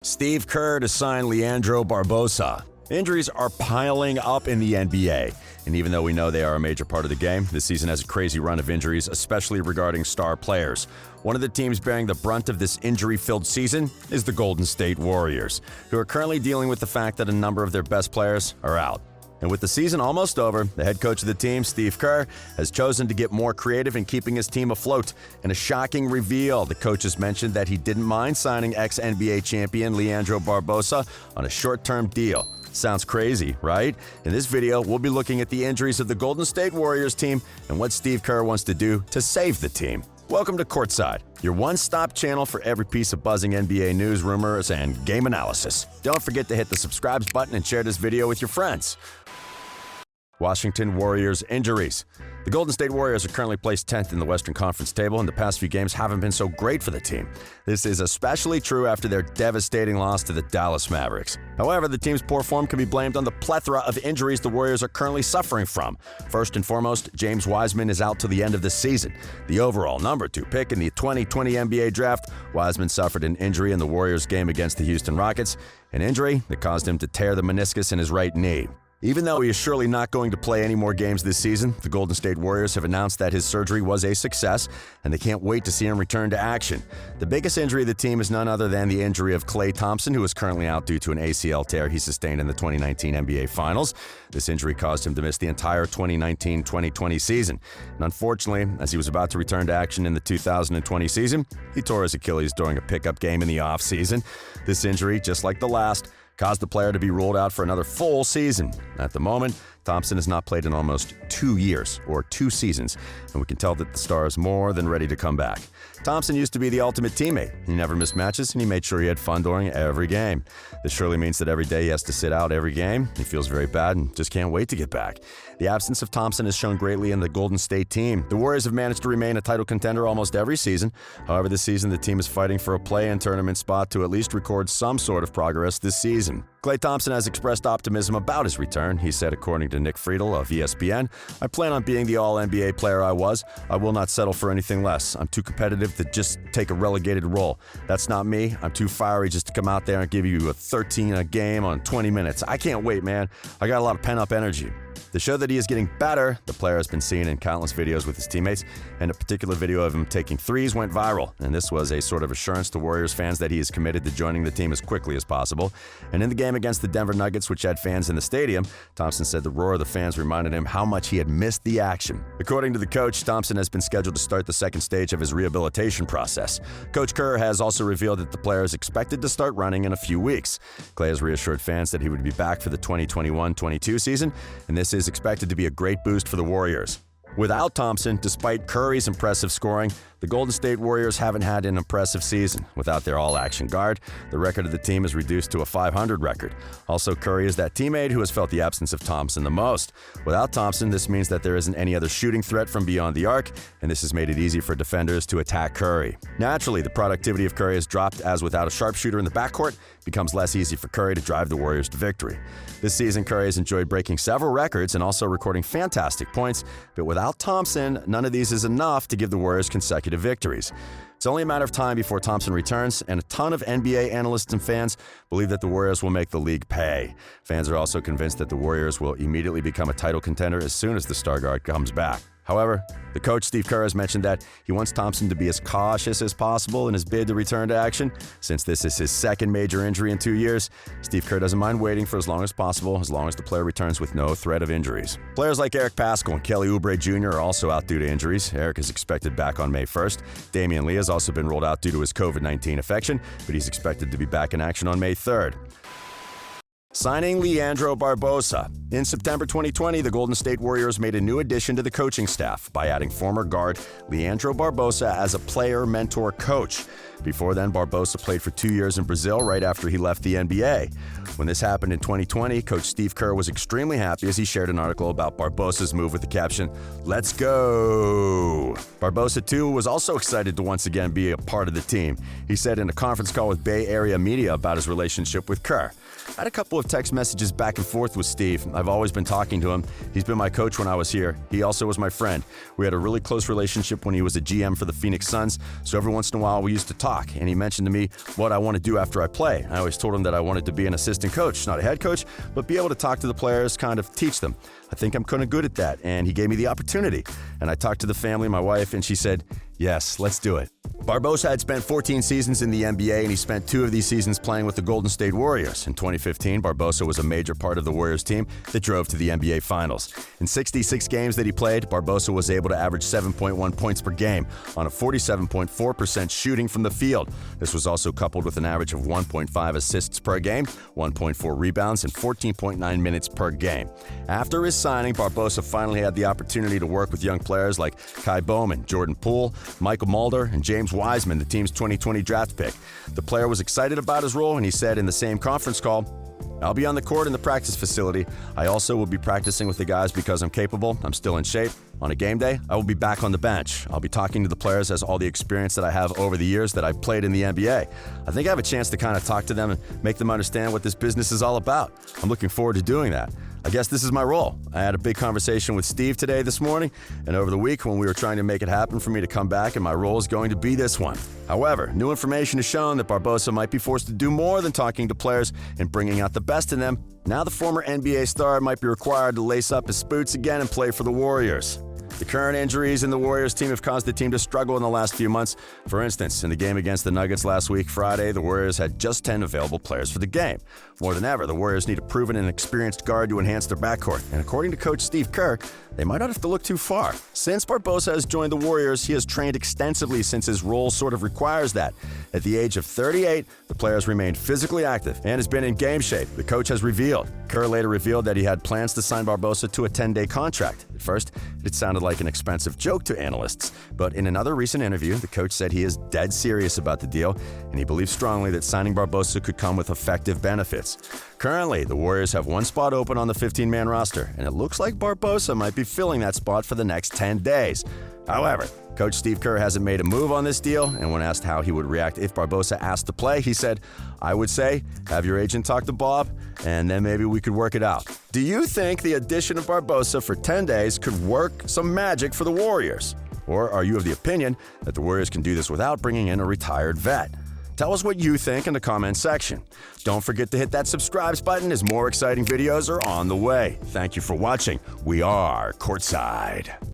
Steve Kerr to sign Leandro Barbosa. Injuries are piling up in the NBA, and even though we know they are a major part of the game, this season has a crazy run of injuries, especially regarding star players. One of the teams bearing the brunt of this injury-filled season is the Golden State Warriors, who are currently dealing with the fact that a number of their best players are out. And with the season almost over, the head coach of the team, Steve Kerr, has chosen to get more creative in keeping his team afloat. In a shocking reveal, the coach has mentioned that he didn't mind signing ex-NBA champion Leandro Barbosa on a short-term deal. Sounds crazy, right? In this video, we'll be looking at the injuries of the Golden State Warriors team and what Steve Kerr wants to do to save the team. Welcome to Courtside, your one-stop channel for every piece of buzzing NBA news, rumors, and game analysis. Don't forget to hit the subscribe button and share this video with your friends. Washington Warriors injuries. The Golden State Warriors are currently placed 10th in the Western Conference table, and the past few games haven't been so great for the team. This is especially true after their devastating loss to the Dallas Mavericks. However, the team's poor form can be blamed on the plethora of injuries the Warriors are currently suffering from. First and foremost, James Wiseman is out till the end of the season. The overall number 2 pick in the 2020 NBA draft, Wiseman suffered an injury in the Warriors game against the Houston Rockets, an injury that caused him to tear the meniscus in his right knee. Even though he is surely not going to play any more games this season, the Golden State Warriors have announced that his surgery was a success, and they can't wait to see him return to action. The biggest injury of the team is none other than the injury of Klay Thompson, who is currently out due to an ACL tear he sustained in the 2019 NBA Finals. This injury caused him to miss the entire 2019-2020 season. And unfortunately, as he was about to return to action in the 2020 season, he tore his Achilles during a pickup game in the offseason. This injury, just like the last, caused the player to be ruled out for another full season. At the moment, Thompson has not played in almost 2 years, or 2 seasons, and we can tell that the star is more than ready to come back. Thompson used to be the ultimate teammate. He never missed matches, and he made sure he had fun during every game. This surely means that every day he has to sit out every game. He feels very bad and just can't wait to get back. The absence of Thompson has shown greatly in the Golden State team. The Warriors have managed to remain a title contender almost every season. However, this season the team is fighting for a play-in tournament spot to at least record some sort of progress this season. Klay Thompson has expressed optimism about his return. He said, according to Nick Friedel of ESPN, "I plan on being the all-NBA player I was. I will not settle for anything less. I'm too competitive to just take a relegated role. That's not me. I'm too fiery just to come out there and give you a 13 a game on 20 minutes. I can't wait, man. I got a lot of pent-up energy." To show that he is getting better, the player has been seen in countless videos with his teammates, and a particular video of him taking threes went viral, and this was a sort of assurance to Warriors fans that he is committed to joining the team as quickly as possible. And in the game against the Denver Nuggets, which had fans in the stadium, Thompson said the roar of the fans reminded him how much he had missed the action. According to the coach, Thompson has been scheduled to start the second stage of his rehabilitation process. Coach Kerr has also revealed that the player is expected to start running in a few weeks. Klay has reassured fans that he would be back for the 2021-22 season, and this is expected to be a great boost for the Warriors. Without Thompson, despite Curry's impressive scoring, the Golden State Warriors haven't had an impressive season. Without their all-action guard, the record of the team is reduced to a .500 record. Also, Curry is that teammate who has felt the absence of Thompson the most. Without Thompson, this means that there isn't any other shooting threat from beyond the arc, and this has made it easy for defenders to attack Curry. Naturally, the productivity of Curry has dropped as without a sharpshooter in the backcourt, it becomes less easy for Curry to drive the Warriors to victory. This season, Curry has enjoyed breaking several records and also recording fantastic points, but without Thompson, none of these is enough to give the Warriors consecutive victories. It's only a matter of time before Thompson returns, and a ton of NBA analysts and fans believe that the Warriors will make the league pay. Fans are also convinced that the Warriors will immediately become a title contender as soon as the star guard comes back. However, the coach Steve Kerr has mentioned that he wants Thompson to be as cautious as possible in his bid to return to action. Since this is his second major injury in 2 years, Steve Kerr doesn't mind waiting for as long as possible, as long as the player returns with no threat of injuries. Players like Eric Paschall and Kelly Oubre Jr. are also out due to injuries. Eric is expected back on May 1st. Damian Lee has also been ruled out due to his COVID-19 infection, but he's expected to be back in action on May 3rd. Signing Leandro Barbosa. In September 2020, the Golden State Warriors made a new addition to the coaching staff by adding former guard Leandro Barbosa as a player mentor coach. Before then, Barbosa played for 2 years in Brazil right after he left the NBA. When this happened in 2020, Coach Steve Kerr was extremely happy as he shared an article about Barbosa's move with the caption, "Let's go!" Barbosa, too, was also excited to once again be a part of the team. He said in a conference call with Bay Area media about his relationship with Kerr, "I had a couple of text messages back and forth with Steve. I've always been talking to him. He's been my coach when I was here. He also was my friend. We had a really close relationship when he was a GM for the Phoenix Suns, so every once in a while we used to talk talk, and he mentioned to me what I want to do after I play. I always told him that I wanted to be an assistant coach, not a head coach, but be able to talk to the players, kind of teach them. I think I'm kind of good at that, and he gave me the opportunity. And I talked to the family, my wife, and she said, yes, let's do it. Barbosa had spent 14 seasons in the NBA, and he spent 2 of these seasons playing with the Golden State Warriors. In 2015, Barbosa was a major part of the Warriors team that drove to the NBA Finals. In 66 games that he played, Barbosa was able to average 7.1 points per game on a 47.4% shooting from the field. This was also coupled with an average of 1.5 assists per game, 1.4 rebounds, and 14.9 minutes per game. After his signing, Barbosa finally had the opportunity to work with young players like Kai Bowman, Jordan Poole, Michael Mulder, and James Wiseman, the team's 2020 draft pick. The player was excited about his role, and he said in the same conference call, I'll be on the court in the practice facility. I also will be practicing with the guys because I'm capable. I'm still in shape. On a game day, I will be back on the bench. I'll be talking to the players as all the experience that I have over the years that I've played in the NBA. I think I have a chance to kind of talk to them and make them understand what this business is all about. I'm looking forward to doing that. I guess this is my role. I had a big conversation with Steve this morning, and over the week when we were trying to make it happen for me to come back, and my role is going to be this one. However, new information has shown that Barbosa might be forced to do more than talking to players and bringing out the best in them. Now the former NBA star might be required to lace up his boots again and play for the Warriors. The current injuries in the Warriors team have caused the team to struggle in the last few months. For instance, in the game against the Nuggets last week, Friday, the Warriors had just 10 available players for the game. More than ever, the Warriors need a proven and experienced guard to enhance their backcourt. And according to coach Steve Kerr, they might not have to look too far. Since Barbosa has joined the Warriors, he has trained extensively since his role sort of requires that. At the age of 38, the player has remained physically active and has been in game shape, the coach has revealed. Kerr later revealed that he had plans to sign Barbosa to a 10-day contract. At first, it sounded like an expensive joke to analysts, but in another recent interview, the coach said he is dead serious about the deal, and he believes strongly that signing Barbosa could come with effective benefits. Currently, the Warriors have one spot open on the 15-man roster, and it looks like Barbosa might be filling that spot for the next 10 days. However, Coach Steve Kerr hasn't made a move on this deal, and when asked how he would react if Barbosa asked to play, he said, I would say, have your agent talk to Bob, and then maybe we could work it out. Do you think the addition of Barbosa for 10 days could work some magic for the Warriors? Or are you of the opinion that the Warriors can do this without bringing in a retired vet? Tell us what you think in the comments section. Don't forget to hit that subscribe button as more exciting videos are on the way. Thank you for watching. We are Courtside.